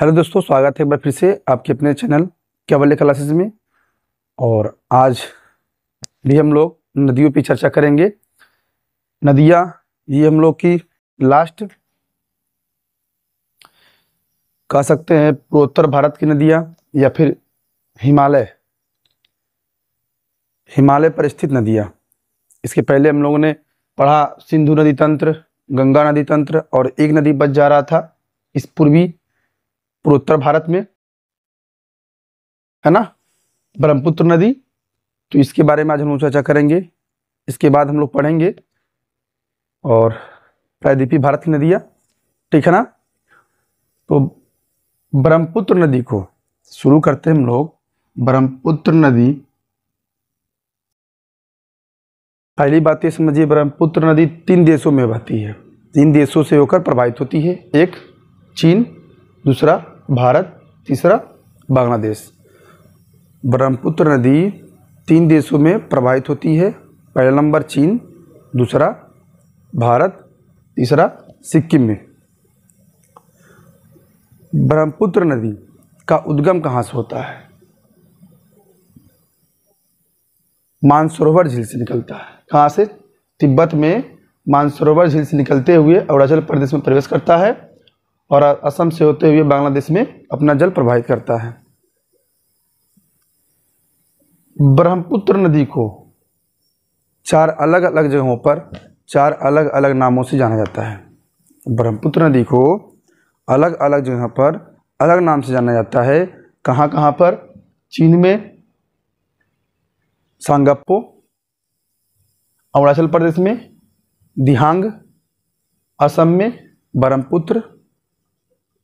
Hello दोस्तों, स्वागत है एक बार फिर से आपके अपने चैनल केवल्य क्लासेस में। और आज भी हम लोग नदियों पे चर्चा करेंगे। नदियाँ ये हम लोग की लास्ट कह सकते हैं पूर्वोत्तर भारत की नदियाँ या फिर हिमालय पर स्थित नदियाँ। इसके पहले हम लोगों ने पढ़ा सिंधु नदी तंत्र, गंगा नदी तंत्र, और एक नदी बच जा रहा था इस पूर्वोत्तर भारत में, है ना, ब्रह्मपुत्र नदी। तो इसके बारे में आज हम लोग चर्चा करेंगे। इसके बाद हम लोग पढ़ेंगे और प्रायद्वीपीय भारत की नदियाँ, ठीक है ना। तो ब्रह्मपुत्र नदी को शुरू करते हैं हम लोग। ब्रह्मपुत्र नदी, पहली बात ये समझिए, ब्रह्मपुत्र नदी 3 देशों में बहती है, 3 देशों से होकर प्रवाहित होती है। एक चीन, दूसरा भारत, तीसरा बांग्लादेश। ब्रह्मपुत्र नदी 3 देशों में प्रवाहित होती है। पहला नंबर चीन, दूसरा भारत, तीसरा सिक्किम में। ब्रह्मपुत्र नदी का उद्गम कहाँ से होता है? मानसरोवर झील से निकलता है। कहाँ से? तिब्बत में मानसरोवर झील से निकलते हुए अरुणाचल प्रदेश में प्रवेश करता है और असम से होते हुए बांग्लादेश में अपना जल प्रवाहित करता है। ब्रह्मपुत्र नदी को 4 अलग अलग जगहों पर 4 अलग अलग नामों से जाना जाता है। ब्रह्मपुत्र नदी को अलग अलग जगह पर अलग नाम से जाना जाता है। कहाँ कहाँ पर? चीन में सांगप्पो, अरुणाचल प्रदेश में दिहांग, असम में ब्रह्मपुत्र,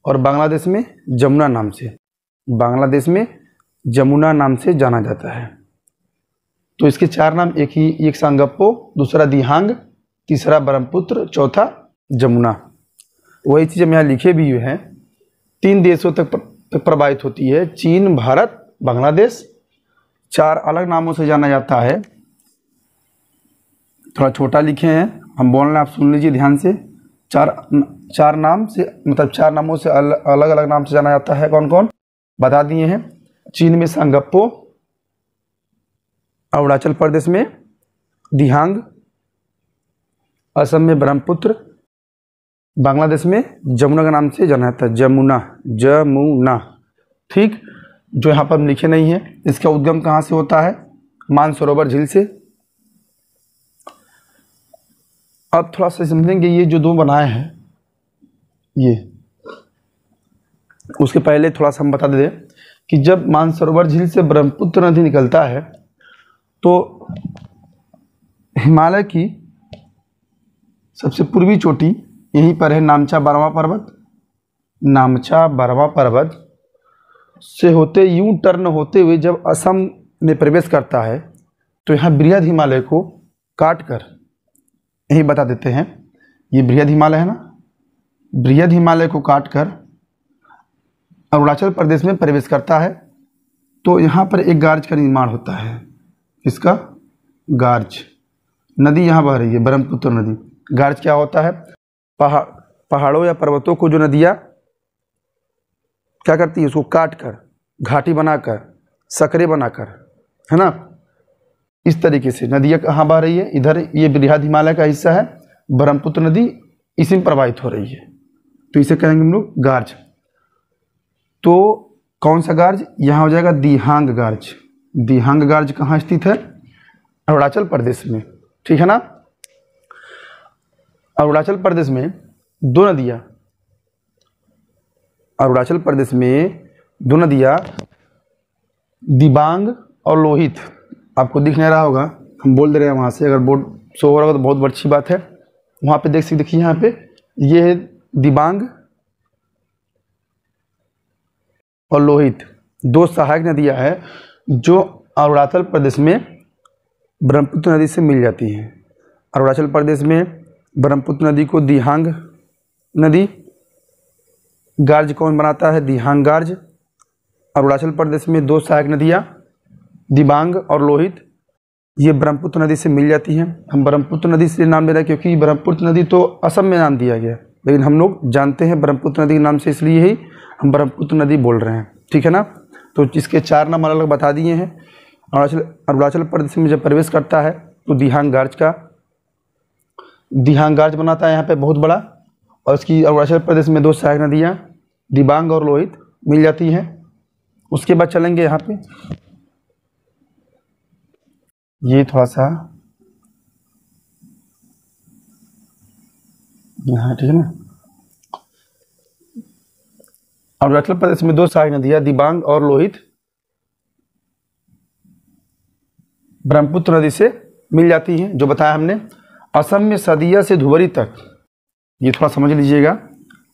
और बांग्लादेश में जमुना नाम से, बांग्लादेश में जमुना नाम से जाना जाता है। तो इसके 4 नाम एक ही, एक सांगप्पो, दूसरा दिहांग, तीसरा ब्रह्मपुत्र, चौथा जमुना। वही चीज़ हम यहाँ लिखे भी हुए हैं। 3 देशों तक प्रवाहित होती है, चीन, भारत, बांग्लादेश। 4 अलग नामों से जाना जाता है। थोड़ा छोटा लिखे हैं, हम बोल रहे हैं, आप सुन लीजिए ध्यान से। 4 नाम से, मतलब 4 नामों से अलग अलग नाम से जाना जाता है। कौन कौन बता दिए हैं? चीन में सांगप्पो, अरुणाचल प्रदेश में दिहांग, असम में ब्रह्मपुत्र, बांग्लादेश में जमुना के नाम से जाना जाता है। जमुना, ठीक। जो यहाँ पर हम लिखे नहीं है, इसका उद्गम कहाँ से होता है? मानसरोवर झील से। अब थोड़ा सा समझेंगे, ये जो 2 बनाए हैं, ये उसके पहले थोड़ा सा हम बता दें कि जब मानसरोवर झील से ब्रह्मपुत्र नदी निकलता है तो हिमालय की सबसे पूर्वी चोटी यहीं पर है, नामचा बरवा पर्वत। नामचा बरवा पर्वत से होते यूं टर्न होते हुए जब असम में प्रवेश करता है तो यहाँ बृहद हिमालय को काट कर, यही बता देते हैं, ये बृहद हिमालय है ना, बृहद हिमालय को काट कर अरुणाचल प्रदेश में प्रवेश करता है। तो यहाँ पर एक गार्ज का निर्माण होता है। इसका गार्ज नदी यहाँ बह रही है, ब्रह्मपुत्र नदी। गार्ज क्या होता है? पहाड़ों या पर्वतों को जो नदियाँ क्या करती है, उसको काट कर, घाटी बनाकर, सकरे बनाकर, है ना, इस तरीके से नदियाँ कहाँ बह रही है? इधर ये बृहद हिमालय का हिस्सा है, ब्रह्मपुत्र नदी इसी में प्रवाहित हो रही है। तो इसे कहेंगे हम लोग गार्ज। तो कौन सा गार्ज? यहाँ हो जाएगा दिहांग गार्ज। दिहांग गार्ज कहाँ स्थित है? अरुणाचल प्रदेश में, ठीक है ना। अरुणाचल प्रदेश में 2 नदियाँ, अरुणाचल प्रदेश में 2 नदियाँ, दिबांग और लोहित। आपको दिख नहीं रहा होगा, हम बोल दे रहे हैं वहाँ से, अगर बोर्ड शो हो रहा होगा तो बहुत अच्छी बात है। वहाँ पे देखिए, यहाँ पे ये है दिबांग और लोहित, 2 सहायक नदियाँ हैं जो अरुणाचल प्रदेश में ब्रह्मपुत्र नदी से मिल जाती हैं। अरुणाचल प्रदेश में ब्रह्मपुत्र नदी को दिहांग नदी गार्ज कौन बनाता है? दिहांग गार्ज। अरुणाचल प्रदेश में 2 सहायक नदियाँ दिबांग और लोहित, ये ब्रह्मपुत्र नदी से मिल जाती हैं। हम ब्रह्मपुत्र नदी से नाम दे रहे हैं क्योंकि ब्रह्मपुत्र नदी तो असम में नाम दिया गया, लेकिन हम लोग जानते हैं ब्रह्मपुत्र नदी के नाम से इसलिए ही हम ब्रह्मपुत्र नदी बोल रहे हैं, ठीक है ना। तो इसके 4 नाम अलग अलग बता दिए हैं। अरुणाचल प्रदेश में जब प्रवेश करता है तो दिहांग गार्ज बनाता है यहाँ पे बहुत बड़ा, और इसकी अरुणाचल प्रदेश में 2 सहायक नदियाँ दिबांग और लोहित मिल जाती हैं। उसके बाद चलेंगे यहाँ पे, ये थोड़ा सा यहाँ, ठीक है ना। अरुणाचल प्रदेश में 2 सहायक नदियाँ दिबांग और लोहित ब्रह्मपुत्र नदी से मिल जाती हैं, जो बताया हमने। असम में सदिया से धुबरी तक, ये थोड़ा समझ लीजिएगा,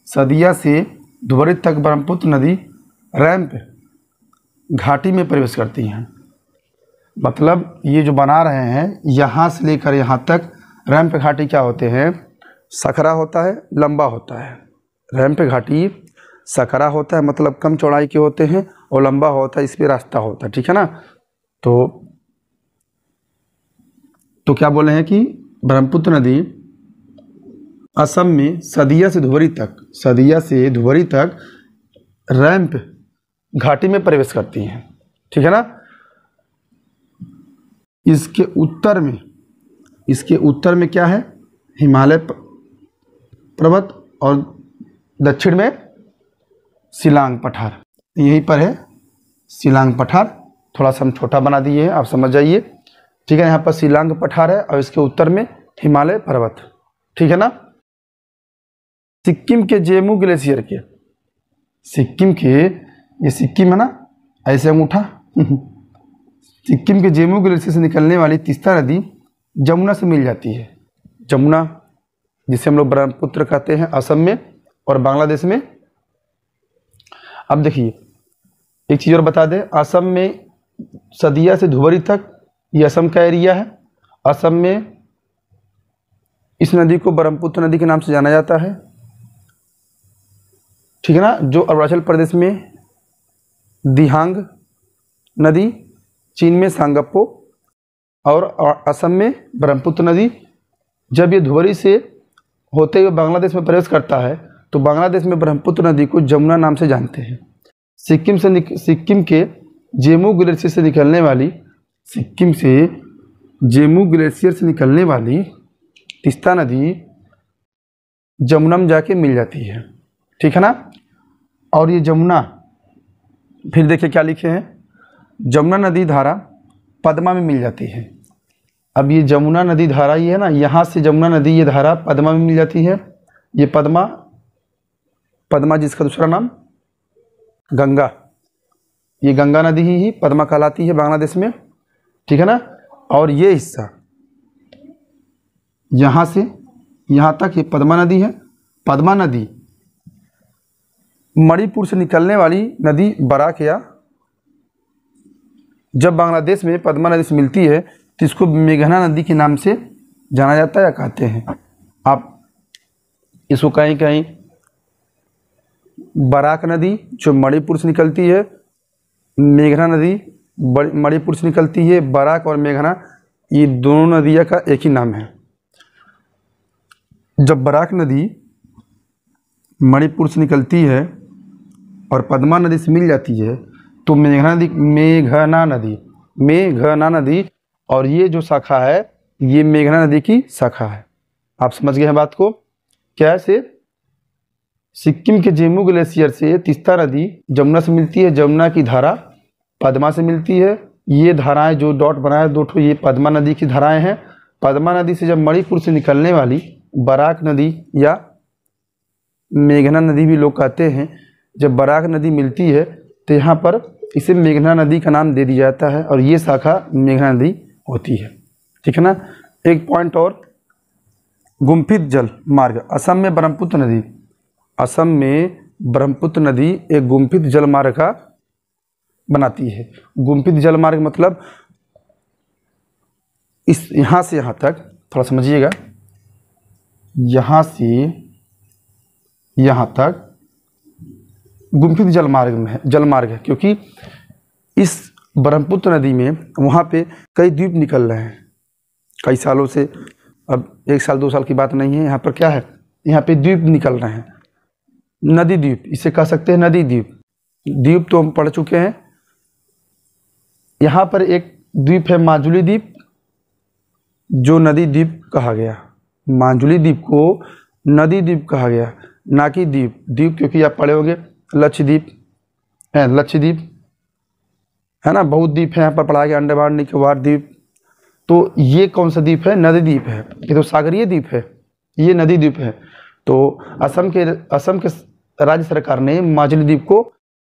सदिया से धुबरी तक ब्रह्मपुत्र नदी रैंप घाटी में प्रवेश करती हैं। मतलब ये जो बना रहे हैं यहाँ से लेकर यहाँ तक रैंप घाटी क्या होते हैं, सकरा होता है, लंबा होता है। रैंप घाटी सकरा होता है, मतलब कम चौड़ाई के होते हैं, और लंबा होता है, इस पर रास्ता होता है, ठीक है ना। तो क्या बोले हैं कि ब्रह्मपुत्र नदी असम में सदिया से धुबरी तक रैंप घाटी में प्रवेश करती हैं, ठीक है ना। इसके उत्तर में क्या है, हिमालय पर्वत, और दक्षिण में शिलांग पठार, यहीं पर है शिलांग पठार। थोड़ा सा हम छोटा बना दिए हैं, आप समझ जाइए, ठीक है। यहाँ पर शिलांग पठार है और इसके उत्तर में हिमालय पर्वत, ठीक है ना। सिक्किम के जेमू ग्लेशियर के, ये सिक्किम है ना, ऐसे अंगूठा सिक्किम के जेमू ग्लेशियर से निकलने वाली तीस्ता नदी जमुना से मिल जाती है। जमुना जिसे हम लोग ब्रह्मपुत्र कहते हैं असम में और बांग्लादेश में। अब देखिए एक चीज़ और बता दें, असम में सदिया से धुबरी तक ये असम का एरिया है। असम में इस नदी को ब्रह्मपुत्र नदी के नाम से जाना जाता है, ठीक है ना। जो अरुणाचल प्रदेश में दिहांग नदी, चीन में सांगप्पो, और असम में ब्रह्मपुत्र नदी। जब ये धुबरी से होते हुए बांग्लादेश में प्रवेश करता है तो बांग्लादेश में ब्रह्मपुत्र नदी को जमुना नाम से जानते हैं। सिक्किम के जेमू ग्लेशियर से निकलने वाली तीस्ता नदी जमुना में जाके मिल जाती है, ठीक है ना। और ये जमुना, फिर देखिए क्या लिखे हैं, जमुना नदी धारा पद्मा में मिल जाती है। अब ये जमुना नदी धारा ये है ना, यहाँ से जमुना नदी ये धारा पद्मा में मिल जाती है। ये पद्मा जिसका दूसरा नाम गंगा, ये गंगा नदी ही पद्मा कहलाती है बांग्लादेश में, ठीक है ना। और ये हिस्सा यहाँ से यहाँ तक ये पद्मा नदी है। पद्मा नदी मणिपुर से निकलने वाली नदी बराक, या जब बांग्लादेश में पद्मा नदी से मिलती है तो इसको मेघना नदी के नाम से जाना जाता है या कहते हैं। आप इसको कहीं कहीं बराक नदी जो मणिपुर से निकलती है, मेघना नदी मणिपुर से निकलती है, बराक और मेघना ये दोनों नदियाँ का एक ही नाम है। जब बराक नदी मणिपुर से निकलती है और पद्मा नदी से मिल जाती है तो मेघना नदी, और ये जो शाखा है ये मेघना नदी की शाखा है। आप समझ गए हैं बात को। कैसे? सिक्किम के जेमू ग्लेशियर से तीस्ता नदी जमुना से मिलती है, जमुना की धारा पद्मा से मिलती है। ये धाराएं जो डॉट बनाए दो ठो, ये पद्मा नदी की धाराएं हैं। पद्मा नदी से जब मणिपुर से निकलने वाली बराक नदी या मेघना नदी भी लोग कहते हैं, जब बराक नदी मिलती है तो यहाँ पर इसे मेघना नदी का नाम दे दिया जाता है और ये शाखा मेघना नदी होती है, ठीक है ना। एक पॉइंट और, गुम्फित जल मार्ग। असम में ब्रह्मपुत्र नदी एक गुम्फित जल मार्ग का बनाती है। गुम्फित जल मार्ग मतलब इस यहाँ से यहाँ तक, थोड़ा समझिएगा, यहाँ से यहाँ तक गुम्फित जल मार्ग है, क्योंकि इस ब्रह्मपुत्र नदी में वहाँ पे कई द्वीप निकल रहे हैं कई सालों से। अब 1 साल 2 साल की बात नहीं है, यहाँ पर क्या है, यहाँ पे द्वीप निकल रहे हैं। नदी द्वीप, इसे कह सकते हैं नदी द्वीप। द्वीप तो हम पढ़ चुके हैं। यहाँ पर एक द्वीप है माजुली द्वीप, जो नदी द्वीप कहा गया। माजुली द्वीप को नदी द्वीप कहा गया, ना कि द्वीप। द्वीप क्योंकि आप पढ़े होंगे लक्षद्वीप है, लक्षद्वीप है ना, बहुत द्वीप है यहाँ पर पढ़ा गया, अंडमान निकोबार द्वीप। तो ये कौन सा द्वीप है? नदी द्वीप है। ये तो सागरीय द्वीप है, ये नदी द्वीप है। तो असम के राज्य सरकार ने माजुली द्वीप को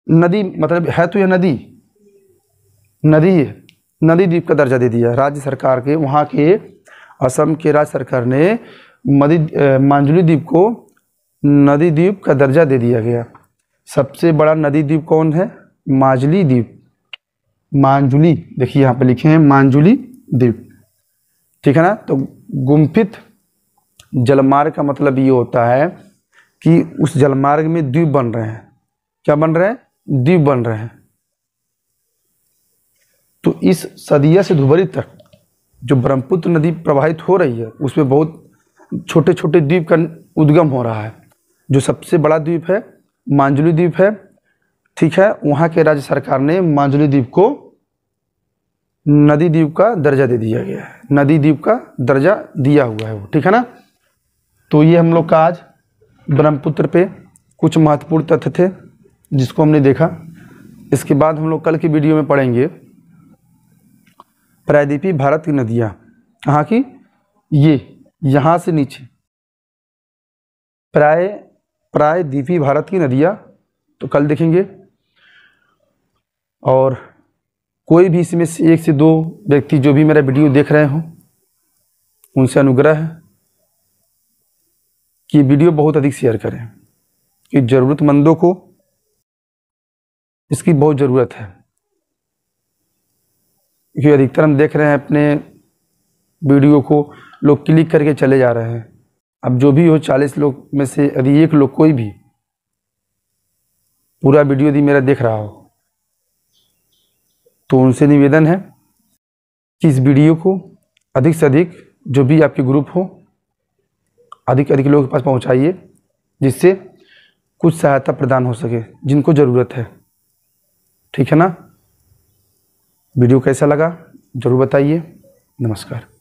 नदी, मतलब है तो यह नदी है, नदी द्वीप का दर्जा दे दिया राज्य सरकार के। वहाँ के असम के राज्य सरकार ने माजुली द्वीप को नदी द्वीप का दर्जा दे दिया गया। सबसे बड़ा नदी द्वीप कौन है? माजुली द्वीप। माजुली, देखिए यहाँ पे लिखे हैं माजुली द्वीप, ठीक है ना। तो गुम्फित जलमार्ग का मतलब ये होता है कि उस जलमार्ग में द्वीप बन रहे हैं। क्या बन रहे हैं? द्वीप बन रहे हैं। तो इस सदिया से धुबरी तक जो ब्रह्मपुत्र नदी प्रवाहित हो रही है, उसमें बहुत छोटे छोटे द्वीप का उद्गम हो रहा है। जो सबसे बड़ा द्वीप है माजुली द्वीप है, ठीक है। वहाँ के राज्य सरकार ने माजुली द्वीप को नदी द्वीप का दर्जा दे दिया गया है, नदी द्वीप का दर्जा दिया हुआ है वो, ठीक है ना। तो ये हम लोग का आज ब्रह्मपुत्र पे कुछ महत्वपूर्ण तथ्य थे जिसको हमने देखा। इसके बाद हम लोग कल की वीडियो में पढ़ेंगे प्रायद्वीपीय भारत की नदियाँ। कहाँ की? ये यहाँ से नीचे प्रायद्वीपीय भारत की नदियाँ, तो कल देखेंगे। और कोई भी इसमें से 1 से 2 व्यक्ति जो भी मेरा वीडियो देख रहे हों, उनसे अनुग्रह है कि वीडियो बहुत अधिक शेयर करें, कि ज़रूरतमंदों को इसकी बहुत ज़रूरत है। क्योंकि अधिकतर हम देख रहे हैं अपने वीडियो को लोग क्लिक करके चले जा रहे हैं। अब जो भी हो 40 लोग में से यदि 1 लोग कोई भी पूरा वीडियो यदि मेरा देख रहा हो, तो उनसे निवेदन है कि इस वीडियो को अधिक से अधिक, जो भी आपके ग्रुप हो, अधिक अधिक लोगों के पास पहुंचाइए, जिससे कुछ सहायता प्रदान हो सके जिनको ज़रूरत है, ठीक है ना। वीडियो कैसा लगा ज़रूर बताइए। नमस्कार।